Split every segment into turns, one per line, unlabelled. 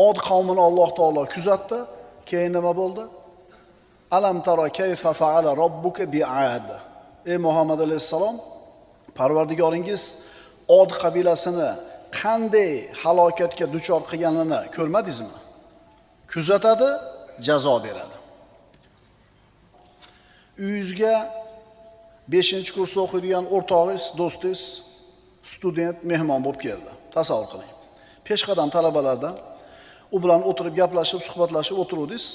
Od qavmini Alloh taolo kuzatdi. Keyin nima bo'ldi? Alam tara kayfa fa'ala robbuka bi'ad. Ey Muhammad alayhisalom, Parvardigoringiz Od qabilasini qanday halokatga duchor qilganini ko'rmadingizmi? Kuzatadi, jazo beradi. Uyingizga 5-kursda o'qiydigan o'rtog'ingiz, do'stingiz, student mehmon bo'lib keldi. Tasavvur qiling. Peshqadam talabalardan u bilan o'tirib gaplashib, suhbatlashib o'tiruvdingiz.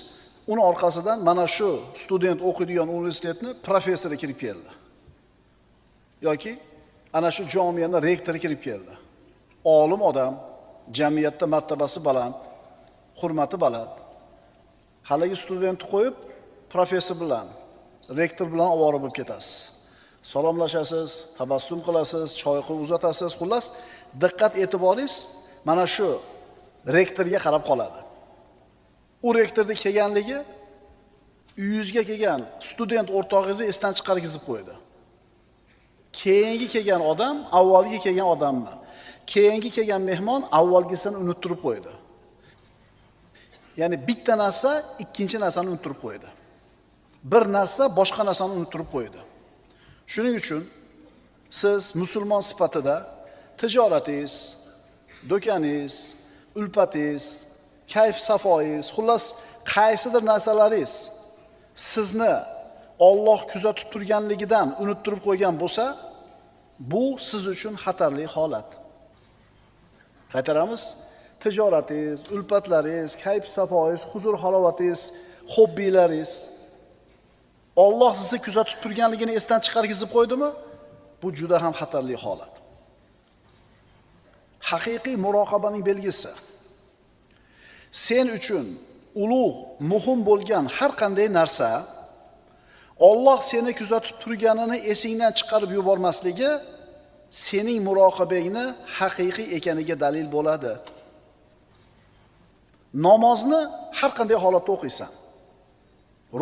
Uni orqasidan mana shu student o'qiydigan universitetni professori kirib keldi. Yoki ana shu jamiyaning rektori kirib keldi. Olim odam, jamiyatda martabasi baland, hurmati baland. Haligi studentni qo'yib, professor bilan, rektor bilan ovora bo'lib ketasiz. Salomlashasiz, tabassum qilasiz, choy qo'yib uzatasiz. Xullas, diqqat e'tiboringiz mana shu rektorga qarab qoladi. U rektorning kelganligi uyingizga kelgan student o'rtog'ingizni esdan chiqargizib qo'ydi. Keyingi kelgan odam avvalgi kelgan odammi? Keyingi kelgan mehmon avvalgisini unuttirib qo'ydi. Ya'ni bitta narsa ikkinchi narsani unuttirib qo'ydi. Bir narsa boshqa narsani unuttirib qo'ydi. Shuning uchun siz musulmon sifatida tijoratingiz, do'koningiz, ulpatingiz, kayf safoyingiz, xullas qaysidir narsalaringiz sizni Alloh kuzatib turganligidan unuttirib qo'ygan bo'lsa, bu siz uchun xatarli holat. Qaytaramiz. Tijoratingiz, ulpatlaringiz, kayf safoyingiz, huzur halovatingiz, hobbilaringiz Alloh sizni kuzatib turganligini esdan chiqargizib qo'ydimi? Bu juda ham xatarli holat. Haqiqiy muroqabaning belgisi. Sen uchun ulug', muhim bo'lgan har qanday narsa Alloh seni kuzatib turganini esingdan chiqarib yubormasligi sening muroqabangni haqiqiy ekaniga dalil bo'ladi. Namozni har qanday holatda o'qiysan.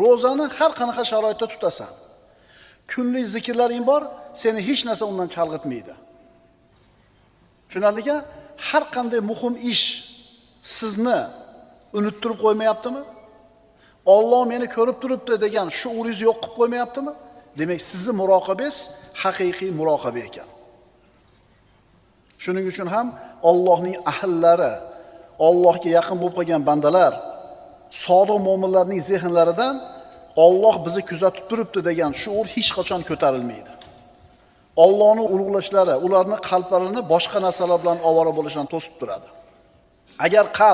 Ro'zani har qanaqa sharoitda tutasan. Kunlik zikrlaring bor, seni hech narsa undan chalg'itmaydi. Tushunarlika, har qanday muhim ish sizni unuttirib qo'ymayaptimi? Alloh meni ko'rib turibdi degan shuuringiz yo'q qilib qo'ymayaptimi? Demak, sizning muroqabangiz haqiqiy muroqaba ekan. Shuning uchun ham Allohning ahllari, Allohga yaqin bo'lib qolgan bandalar, sodiq mu'minlarning zehnlaridan Alloh bizni kuzatib turibdi degan shuur hech qachon ko'tarilmaydi. Allohning ulug'lashlari ularning qalblarini boshqa narsalar bilan ovora bo'lishdan to'sib turadi. Agar qalb